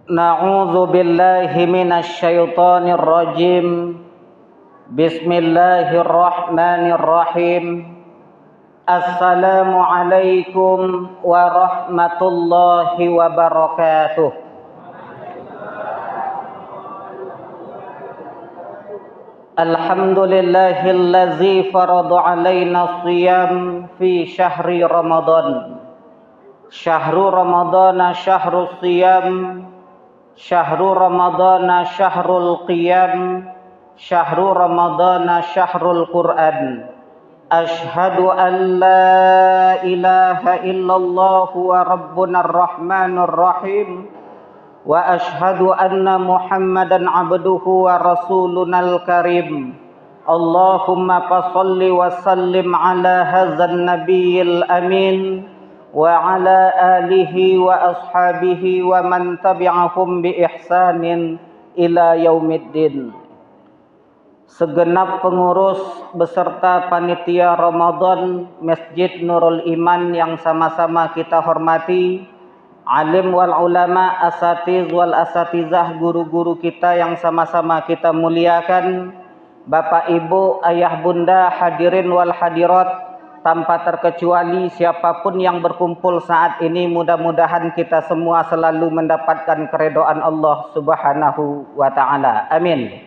Na'udzu billahi minasy syaithanir rajim. Bismillahirrahmanirrahim. Assalamualaikum warahmatullahi wabarakatuh. Alhamdulillahillazi farada alaina shiyam fi syahri Ramadan. Syahru Ramadana syahrus shiyam. Syahru Ramadana syahrul qiyam. Syahru Ramadana syahrul Qur'an. Ashhadu an la ilaha illallah wa rabbuna ar-rahmanur rahim. Wa ashhadu anna Muhammadan abduhu wa rasulunal karim. Allahumma fassalli wa sallim ala hadzal nabiyil amin wa ala alihi wa ashabihi wa man tabi'ahum bi ihsanin ila yaumiddin. Segenap pengurus beserta panitia Ramadan Masjid Nurul Iman yang sama-sama kita hormati, alim wal ulama, asatiz wal asatizah, guru-guru kita yang sama-sama kita muliakan, Bapak Ibu, ayah bunda, hadirin wal hadirat, tanpa terkecuali siapapun yang berkumpul saat ini, mudah-mudahan kita semua selalu mendapatkan keridhaan Allah Subhanahu wa taala. Amin.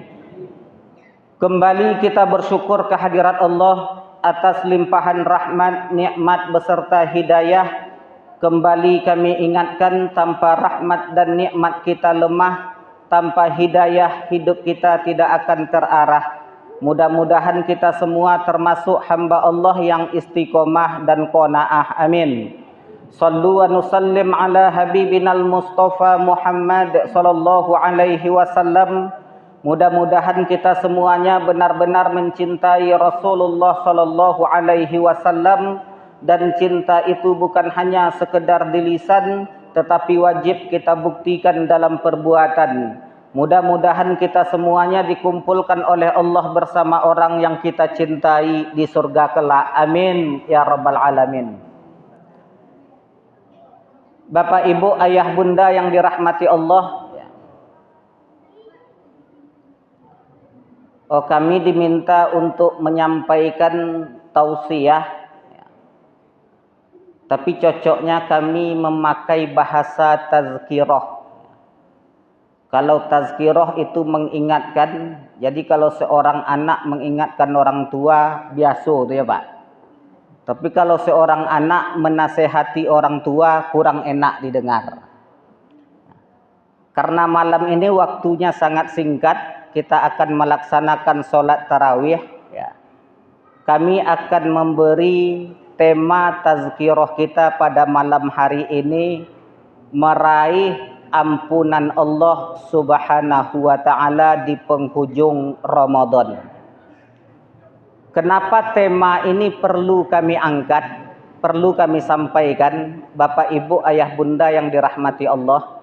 Kembali kita bersyukur kehadirat Allah atas limpahan rahmat, nikmat beserta hidayah. Kembali kami ingatkan, tanpa rahmat dan nikmat kita lemah, tanpa hidayah hidup kita tidak akan terarah. Mudah-mudahan kita semua termasuk hamba Allah yang istiqomah dan qanaah. Amin. Sallu wa nusallim ala habibinal Mustafa Muhammad sallallahu alaihi wasallam. Mudah-mudahan kita semuanya benar-benar mencintai Rasulullah sallallahu alaihi wasallam, dan cinta itu bukan hanya sekedar di lisan tetapi wajib kita buktikan dalam perbuatan. Mudah-mudahan kita semuanya dikumpulkan oleh Allah bersama orang yang kita cintai di surga kelak. Amin ya rabbal alamin. Bapak Ibu, ayah bunda yang dirahmati Allah, kami diminta untuk menyampaikan tausiah, tapi cocoknya kami memakai bahasa tazkirah. Kalau tazkirah itu mengingatkan, jadi kalau seorang anak mengingatkan orang tua, biasa itu ya Pak. Tapi kalau seorang anak menasehati orang tua, kurang enak didengar. Karena malam ini waktunya sangat singkat, kita akan melaksanakan sholat tarawih. Ya. Kami akan memberi tema tazkirah kita pada malam hari ini, meraih ampunan Allah Subhanahu wa taala di penghujung Ramadan. Kenapa tema ini perlu kami angkat, perlu kami sampaikan, Bapak Ibu, ayah bunda yang dirahmati Allah?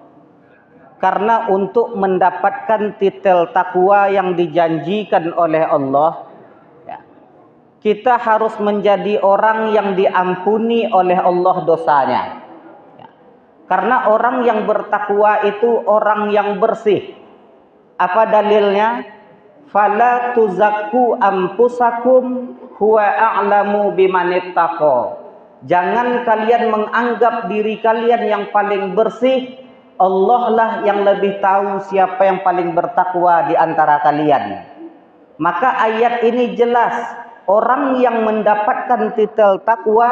Karena untuk mendapatkan titel takwa yang dijanjikan oleh Allah, kita harus menjadi orang yang diampuni oleh Allah dosanya. Karena orang yang bertakwa itu orang yang bersih. Apa dalilnya? Fala tuzakku anfusakum huwa a'lamu bimanittaqa. Jangan kalian menganggap diri kalian yang paling bersih. Allah lah yang lebih tahu siapa yang paling bertakwa di antara kalian. Maka ayat ini jelas, orang yang mendapatkan titel takwa,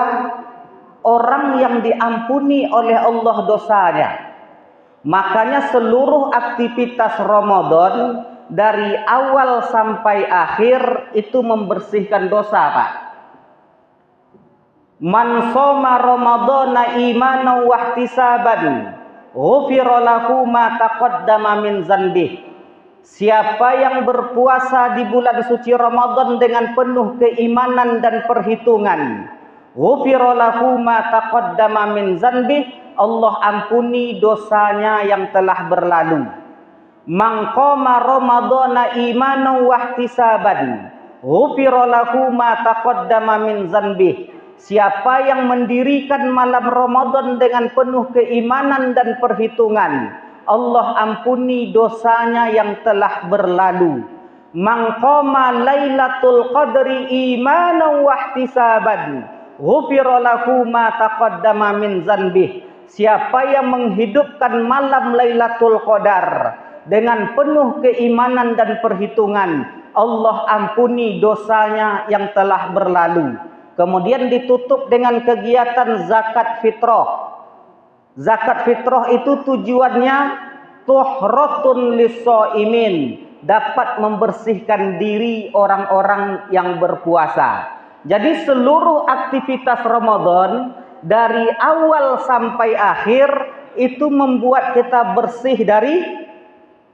orang yang diampuni oleh Allah dosanya. Makanya seluruh aktivitas Ramadan dari awal sampai akhir itu membersihkan dosa, Pak. Man shoma Ramadana imanan wa ihtisaban, ghufira lahu ma taqaddama min dzanbih. Siapa yang berpuasa di bulan suci Ramadan dengan penuh keimanan dan perhitungan, ghufira lahu ma taqaddama min dzanbih, Allah ampuni dosanya yang telah berlalu. Man qama Ramadana imanan wa ihtisaban, ghufira lahu ma taqaddama min dzanbih. Siapa yang mendirikan malam Ramadan dengan penuh keimanan dan perhitungan, Allah ampuni dosanya yang telah berlalu. Man qama lailatul qadri imanan wa ihtisaban ghufira lahu ma taqaddama min dzanbih. Siapa yang menghidupkan malam Lailatul Qadar dengan penuh keimanan dan perhitungan, Allah ampuni dosanya yang telah berlalu. Kemudian ditutup dengan kegiatan zakat fitrah. Zakat fitrah itu tujuannya tuhratun lis-shaimin, dapat membersihkan diri orang-orang yang berpuasa. Jadi seluruh aktivitas Ramadan dari awal sampai akhir itu membuat kita bersih dari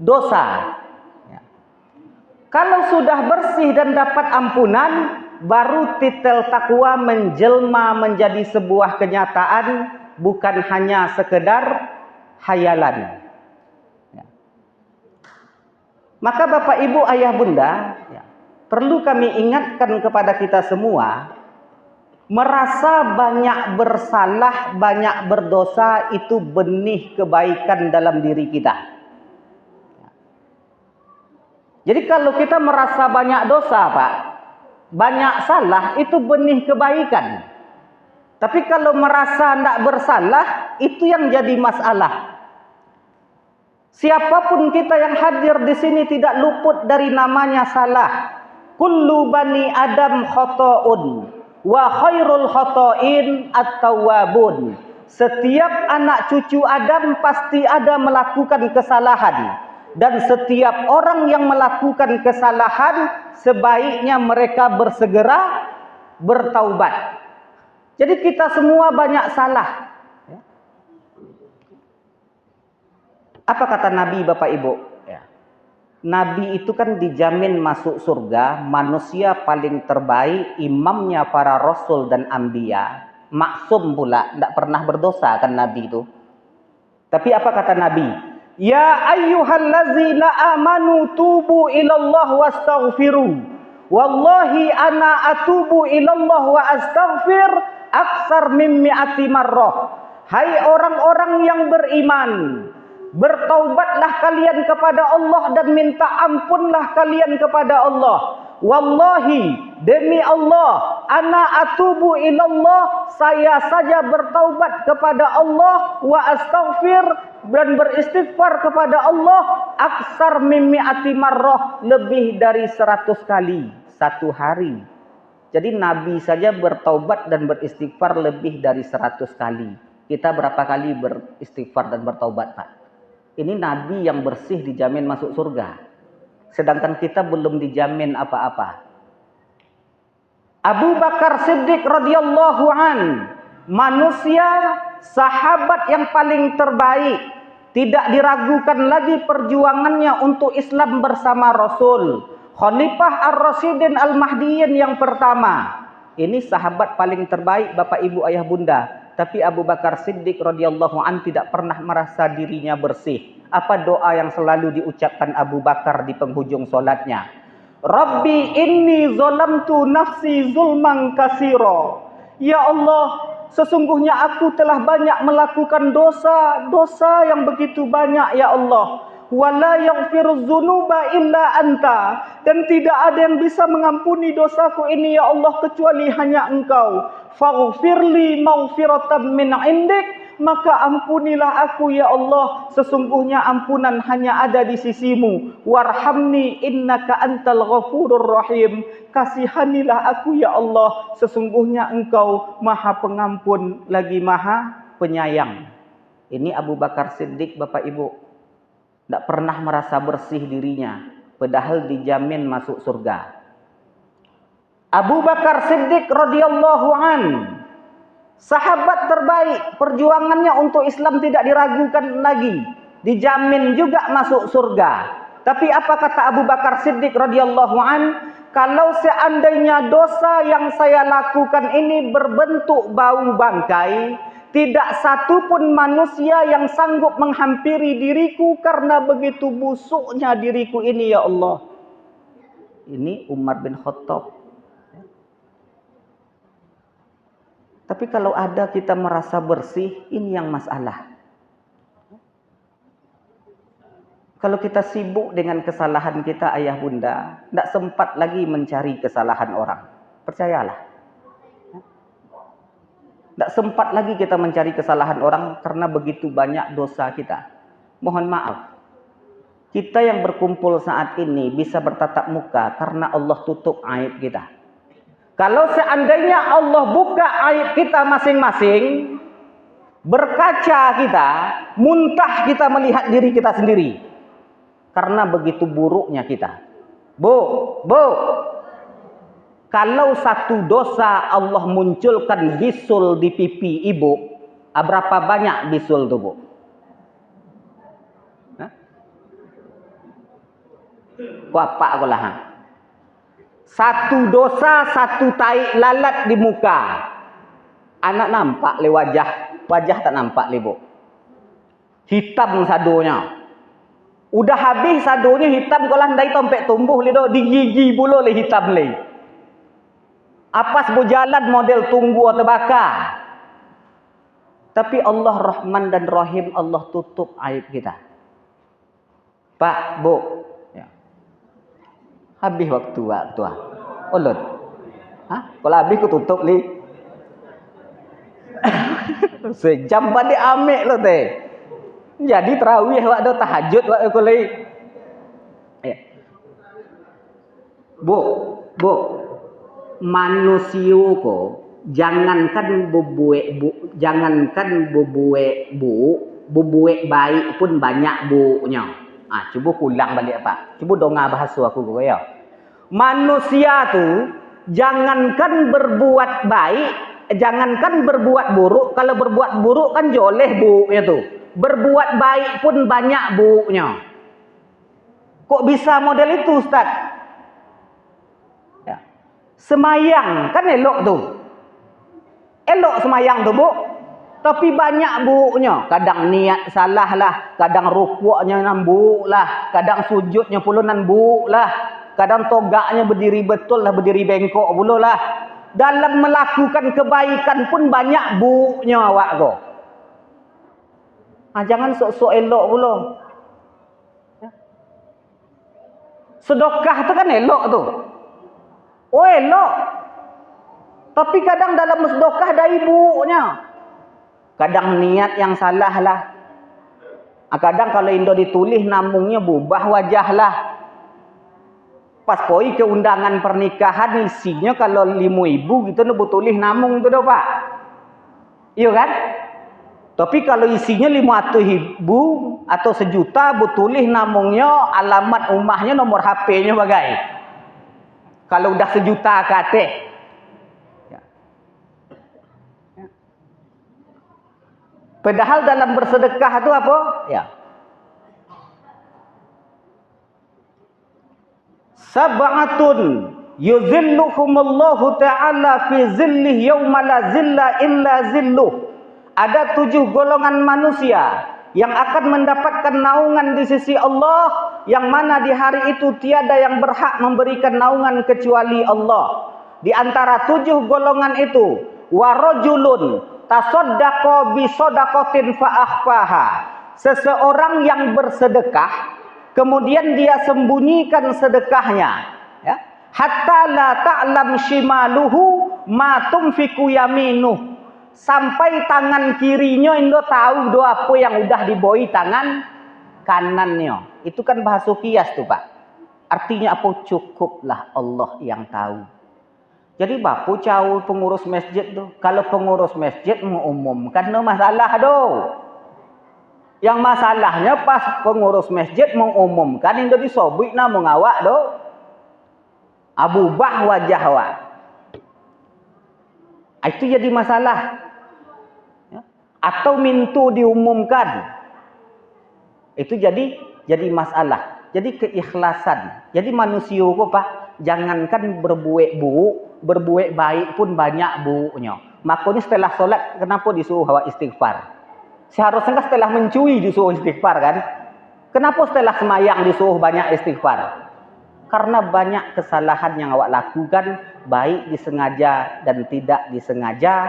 dosa. Kalau sudah bersih dan dapat ampunan, baru titel takwa menjelma menjadi sebuah kenyataan, bukan hanya sekedar hayalan. Maka Bapak Ibu Ayah Bunda, perlu kami ingatkan kepada kita semua, merasa banyak bersalah, banyak berdosa itu benih kebaikan dalam diri kita. Jadi kalau kita merasa banyak dosa, Pak, banyak salah, itu benih kebaikan. Tapi kalau merasa tidak bersalah, itu yang jadi masalah. Siapapun kita yang hadir di sini tidak luput dari namanya salah. Kullu bani Adam khata'un wa khairul khata'in at-tawwabun. Setiap anak cucu Adam pasti ada melakukan kesalahan. Dan setiap orang yang melakukan kesalahan, sebaiknya mereka bersegera bertaubat. Jadi kita semua banyak salah. Apa kata Nabi Bapak Ibu? Nabi itu kan dijamin masuk surga, manusia paling terbaik, imamnya para rasul dan anbiya, maksum pula, tidak pernah berdosa kan Nabi itu. Tapi apa kata Nabi? Ya ayyuhallazina amanu tubu ilallah wastaghfiru. Wallahi ana atubu ilallah wa astaghfir aksar min mi'ati marrah. Hai orang-orang yang beriman, bertaubatlah kalian kepada Allah dan minta ampunlah kalian kepada Allah. Wallahi, demi Allah, ana atubu ilallah, saya saja bertaubat kepada Allah, wa astaghfir, dan beristighfar kepada Allah, aksar min mi'ati marrah, lebih dari 100 kali satu hari. Jadi Nabi saja bertaubat dan beristighfar lebih dari 100 kali. Kita berapa kali beristighfar dan bertaubat, Pak? Ini Nabi yang bersih dijamin masuk surga. Sedangkan kita belum dijamin apa-apa. Abu Bakar Siddiq radhiyallahu an, manusia, sahabat yang paling terbaik. Tidak diragukan lagi perjuangannya untuk Islam bersama Rasul. Khalifah Ar-Rasyidin Al-Mahdiyin yang pertama. Ini sahabat paling terbaik Bapak Ibu Ayah Bunda. Tapi Abu Bakar Siddiq radhiyallahu an tidak pernah merasa dirinya bersih. Apa doa yang selalu diucapkan Abu Bakar di penghujung solatnya? Rabbi inni zalamtu nafsi zulman katsira. Ya Allah, sesungguhnya aku telah banyak melakukan dosa yang begitu banyak ya Allah. Wala yaghfiruz dzunuba illa anta, dan tidak ada yang bisa mengampuni dosaku ini ya Allah kecuali hanya Engkau. Faghfirli maghfiratan min indik, maka ampunilah aku ya Allah, sesungguhnya ampunan hanya ada di sisimu. Warhamni innaka antal ghafurur rahim, kasihanilah aku ya Allah, sesungguhnya Engkau Maha Pengampun lagi Maha Penyayang. Ini Abu Bakar Siddiq Bapak Ibu, tidak pernah merasa bersih dirinya, padahal dijamin masuk surga. Abu Bakar Siddiq radhiyallahu an, sahabat terbaik, perjuangannya untuk Islam tidak diragukan lagi, dijamin juga masuk surga. Tapi apa kata Abu Bakar Siddiq radhiyallahu an? Kalau seandainya dosa yang saya lakukan ini berbentuk bau bangkai, tidak satu pun manusia yang sanggup menghampiri diriku karena begitu busuknya diriku ini ya Allah. Ini Umar bin Khattab. Tapi kalau ada kita merasa bersih, ini yang masalah. Kalau kita sibuk dengan kesalahan kita ayah bunda, tidak sempat lagi mencari kesalahan orang. Percayalah. Tidak sempat lagi kita mencari kesalahan orang karena begitu banyak dosa kita. Mohon maaf. Kita yang berkumpul saat ini bisa bertatap muka karena Allah tutup aib kita. Kalau seandainya Allah buka aib kita masing-masing, berkaca kita, muntah kita melihat diri kita sendiri. Karena begitu buruknya kita. Bu, kalau satu dosa Allah munculkan bisul di pipi ibu, berapa banyak bisul itu, Bu? Bapak aku lah. Satu dosa, satu tai lalat di muka. Anak nampak le wajah tak nampak le, Bu. Hitam sadonya. Udah habis sadonya hitam kalau handai tompek tumbuh le do di gigi bulu le hitam le. Apa sebuah jalan model tunggu atau bakar. Tapi Allah Rahman dan Rahim, Allah tutup aib kita. Pak, Bu, ya. Habis waktu. Ulun. Kalau habis ku tutup li. Sejam pada amik lo teh. Jadi tarawih waktu tahajud waktu kulai. Ya. Bu, manusia ko jangankan bubuek baik pun banyak bunya. Coba ulang balik Pak. Coba dongah bahasa aku kau ya. Manusia tu jangankan berbuat baik, jangankan berbuat buruk. Kalau berbuat buruk kan joleh bunya tu. Berbuat baik pun banyak bunya. Kok bisa model itu, Ustaz? Ya. Semayang kan elok tu. Elok semayang tu, Bu. Tapi banyak bunya. Kadang niat salah lah, kadang rukuknya nambuk lah, kadang sujudnya puluh nambuk lah, kadang togaknya berdiri betul lah, berdiri bengkok puluh lah. Dalam melakukan kebaikan pun banyak bunya awak ko. Jangan sok-sok elok pula. Ya. Sedekah tu kan elok tu. Oh elok. Tapi kadang dalam sedekah ada ibunya. Kadang niat yang salah lah. Kadang kalau Indo ditulis namungnya bubah wajah lah. Pas poi ke undangan pernikahan isinya kalau 5.000 gitu nak tulis namung tu dah Pak. Iya kan? Tapi kalau isinya 500.000 atau 1 juta, tulis namungnya, alamat rumahnya, nomor HP-nya bagai. Kalau udah 1 juta kate. Ya. Ya. Padahal dalam bersedekah itu apa? Ya. Sab'atun yuzilluhumullahu ta'ala fi zillih yawma la zilla illa zilluh. Ada 7 golongan manusia yang akan mendapatkan naungan di sisi Allah, yang mana di hari itu tiada yang berhak memberikan naungan kecuali Allah. Di antara 7 golongan itu, warajulun tasaddaqa bi shadaqatin fa akhfaha. Seseorang yang bersedekah kemudian dia sembunyikan sedekahnya, ya. Hatta la ta'lam shimaluhu ma tunfiqu yaminuh. Sampai tangan kirinya Indo tahu do apa yang udah diboi tangan kanannya. Itu kan bahasa kias tuh Pak. Artinya apa? Cukuplah Allah yang tahu. Jadi bapu cawu pengurus masjid tuh. Kalau pengurus masjid mengumumkan no masalah do. Yang masalahnya pas pengurus masjid mengumumkan Indo disobik na mengawak do. Abubah wajah awak. Itu jadi masalah. Atau mintu diumumkan, itu jadi masalah. Jadi keikhlasan. Jadi manusia kok Pak, jangankan berbuat baik pun banyak bunya. Makanya setelah solat kenapa disuruh awak istighfar? Seharusnya setelah mencuri disuruh istighfar kan? Kenapa setelah semayang disuruh banyak istighfar? Karena banyak kesalahan yang awak lakukan, baik disengaja dan tidak disengaja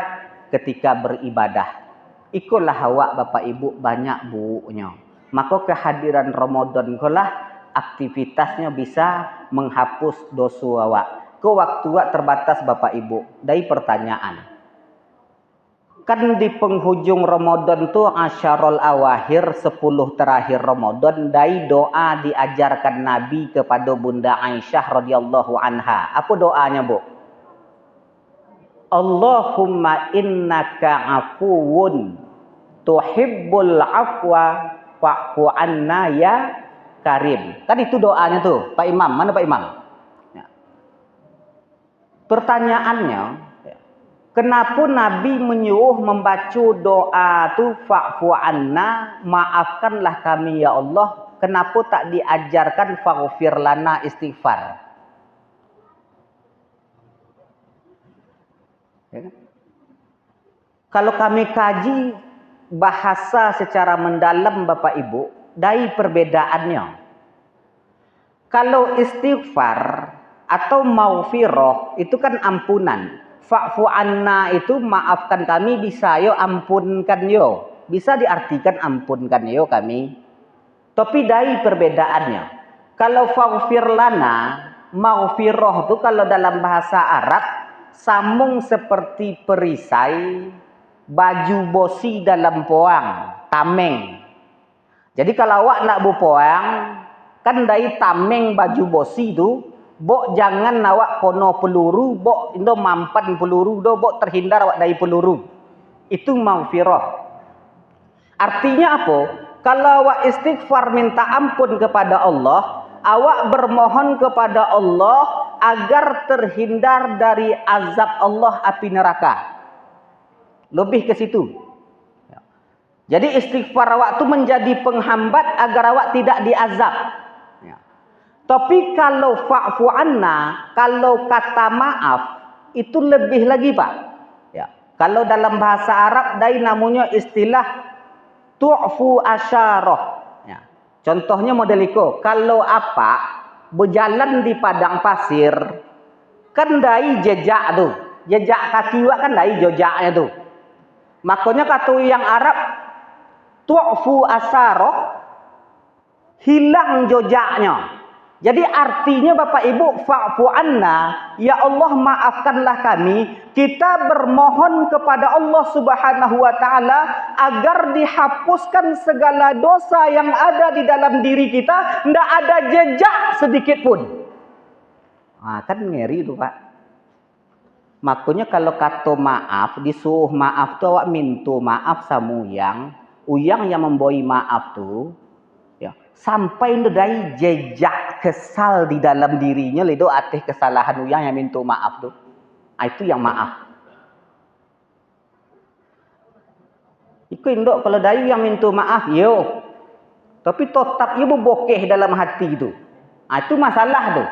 ketika beribadah. Ikutlah awak Bapak Ibu banyak bunya. maka kehadiran Ramadan kolah aktivitasnya bisa menghapus dosa awak. Ke waktu awak terbatas Bapak Ibu. Dari pertanyaan. Kan di penghujung Ramadan tu asyarul awakhir 10 terakhir Ramadan dari doa diajarkan Nabi kepada Bunda Aisyah radhiyallahu anha. Apa doanya, Bu? Allahumma innaka afuwun tuhibbul afwa fa'fu anna ya karim. Kan itu doanya tuh, Pak Imam. Mana Pak Imam? Ya. Pertanyaannya, kenapa Nabi menyuruh membaca doa tu fa'fu anna, maafkanlah kami ya Allah? Kenapa tak diajarkan faghfir lana istighfar? Ya kan? Kalau kami kaji bahasa secara mendalam Bapak Ibu, dari perbedaannya. Kalau istighfar atau maghfirah itu kan ampunan. Fa'fu anna itu maafkan kami, bisa yo ampunkan yo. Bisa diartikan ampunkan yo kami. Tapi dari perbedaannya. Kalau faghfir lana, maghfirah itu kalau dalam bahasa Arab sambung seperti perisai, baju bosi dalam poang, tameng. Jadi kalau awak nak bupoang, kan dari tameng baju bosi itu, bok jangan awak kono peluru, bok indo mampan peluru, do bok terhindar awak dari peluru. Itu maghfirah. Artinya apa? Kalau awak istighfar minta ampun kepada Allah, awak bermohon kepada Allah agar terhindar dari azab Allah api neraka. Lebih ke situ. Jadi istighfar awak tu menjadi penghambat agar awak tidak diazab. Tapi kalau fa'fu anna, kalau kata maaf, itu lebih lagi Pak. Ya. Kalau dalam bahasa Arab, dari namanya istilah tu'fu asyarah. Ya. Contohnya model itu, kalau apa, berjalan di padang pasir, kan dari jejak tu. Jejak kaki wak kan dari jejaknya tu. Makanya kata yang Arab, tu'fu asyarah, hilang jejaknya. Jadi artinya Bapak Ibu, fa'fu anna, ya Allah maafkanlah kami, kita bermohon kepada Allah Subhanahu wa taala agar dihapuskan segala dosa yang ada di dalam diri kita, tidak ada jejak sedikit pun. Nah, kan ngeri itu Pak. Makanya kalau kata maaf, disuruh maaf tu awak minta maaf sama uyang yang memberi maaf tu, ya, sampai dari jejak kesal di dalam dirinya ledo atas kesalahan uyang yang minta maaf tu. Itu yang maaf. Iku indok kalau dari yang minta maaf, yo. Tapi tetap ia berbokeh dalam hati tu. Itu masalah tu.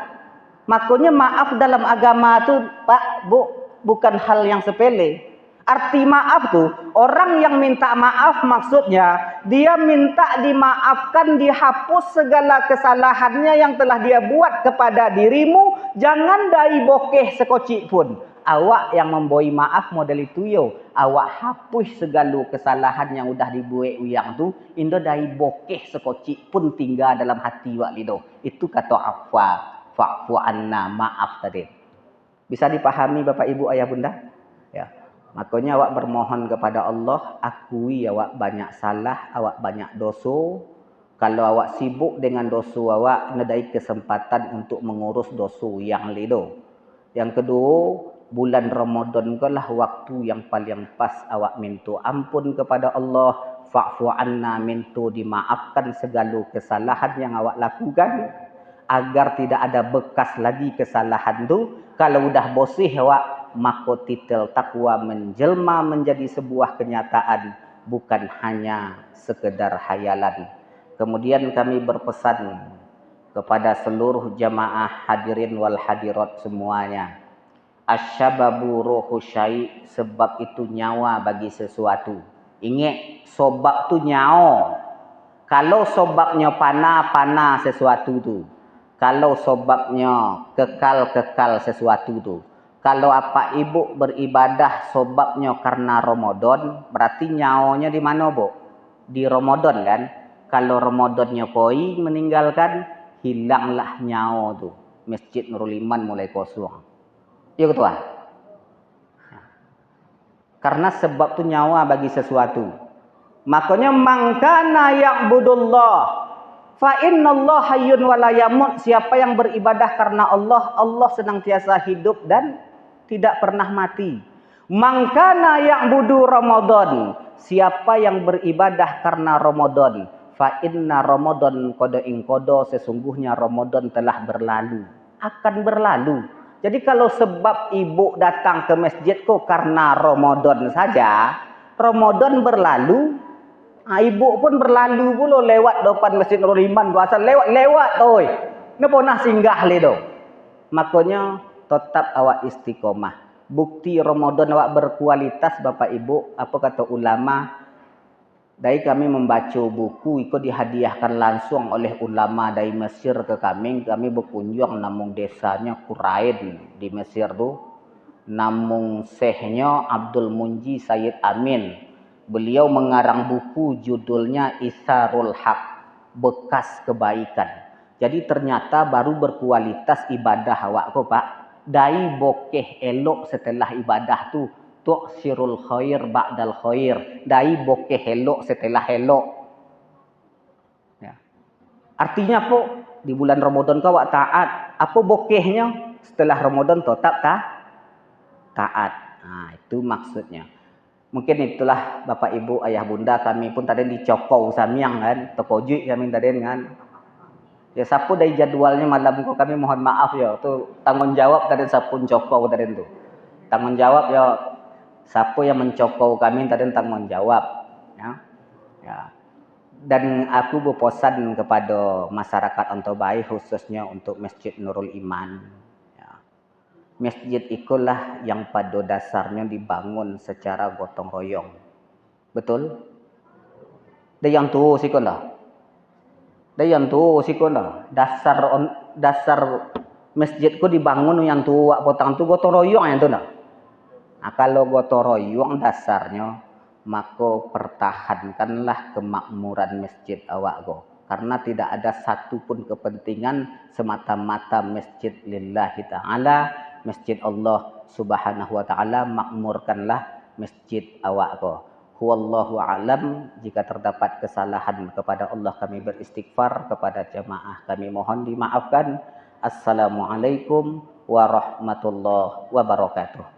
Makanya maaf dalam agama tu, Pak, Bu, bukan hal yang sepele. Arti maaf tu, orang yang minta maaf maksudnya dia minta dimaafkan, dihapus segala kesalahannya yang telah dia buat kepada dirimu, jangan dari bokeh sekocik pun. Awak yang memberi maaf model itu yo, awak hapus segala kesalahan yang udah dibuat uyang tu, indo dari bokeh sekocik pun tinggal dalam hati wak lido. Itu kata afwa, fa'fu anna, maaf tadi. Bisa dipahami Bapak Ibu Ayah Bunda? Ya. Makanya awak bermohon kepada Allah, akui awak banyak salah, awak banyak dosa. Kalau awak sibuk dengan dosa awak, nedai kesempatan untuk mengurus dosa yang lido. Yang kedua, bulan Ramadan lah waktu yang paling pas awak minta ampun kepada Allah, fa'fu anna, minta dimaafkan segala kesalahan yang awak lakukan agar tidak ada bekas lagi kesalahan tu. Kalau udah bersih awak, maka titel takwa menjelma menjadi sebuah kenyataan, bukan hanya sekedar hayalan. Kemudian kami berpesan kepada seluruh jamaah hadirin wal hadirat semuanya, asyababu ruhu syai', sebab itu nyawa bagi sesuatu. Ingat, sobab tu nyawa. Kalau sobabnya panah sesuatu tu. Kalau sobabnya kekal sesuatu tu. Kalau apa ibu beribadah sobabnya karena Ramadan, berarti nyawanya di mana, Bu? Di Ramadan kan? Kalau Ramadannya koi meninggalkan, hilanglah nyawa tu. Masjid Nurul Iman mulai kosong. Ya ketua. Karena sebab tu nyawa bagi sesuatu. Makanya mangkana ya'budullah fa innallaha hayyun wa la yamut. Siapa yang beribadah karena Allah, Allah senantiasa hidup dan tidak pernah mati. Mangkana ya'budu Ramadan. Siapa yang beribadah karena Ramadan, fa inna Ramadan qad inqada, sesungguhnya Ramadan telah berlalu, akan berlalu. Jadi kalau sebab ibu datang ke masjid kok karena Ramadan saja, Ramadan berlalu, ibu pun berlalu pula lewat depan Masjid Nurul Iman, asal lewat toy. Napa nak singgah le do. Makanya tetap awak istiqomah. Bukti Ramadan awak berkualitas Bapak Ibu, apa kata ulama? Dari kami membaca buku, ikut dihadiahkan langsung oleh ulama dari Mesir ke kami. Kami berkunjung namung desanya Qurain di Mesir tu. Namung sehnya Abdul Munji Sayyid Amin. Beliau mengarang buku judulnya Isarul Haq, bekas kebaikan. Jadi ternyata baru berkualitas ibadah awak ko Pak. Dai bokeh elok setelah ibadah tu. Tu'sirul khair ba'dal khair. Dai bokeh elok setelah elok. Ya. Artinya apa? Di bulan Ramadan kau awak taat. Apa bokehnya? Setelah Ramadan tetap taat. Nah, itu maksudnya. Mungkin itulah Bapak Ibu, Ayah Bunda, kami pun tadi dicokau samiang kan. Tokojuk kami tadi kan. Ya sapu dari jadwalnya malam kok kami mohon maaf ya. Tu tanggung jawab tadi sapu cokau tadi tu. Tanggung jawab ya. Siapa yang mencokau kami tadi tanggung jawab, ya. Ya. Dan aku berpesan kepada masyarakat Antobai khususnya untuk Masjid Nurul Iman. Ya. Masjid itulah yang pada dasarnya dibangun secara gotong royong, betul? Dan yang tu sikon dah. Dan yang tu sikon dah. Dasar masjidku dibangun yang tu wak potang tu gotong royong yang tu dah. Nah, kalau gotong royong dasarnya, maka pertahankanlah kemakmuran masjid awak go. Karena tidak ada satu pun kepentingan semata-mata masjid lillahi ta'ala, masjid Allah subhanahu wa ta'ala, makmurkanlah masjid awak go. Huwallahu a'lam. Jika terdapat kesalahan kepada Allah kami beristighfar, kepada jamaah kami mohon dimaafkan. Assalamualaikum warahmatullahi wabarakatuh.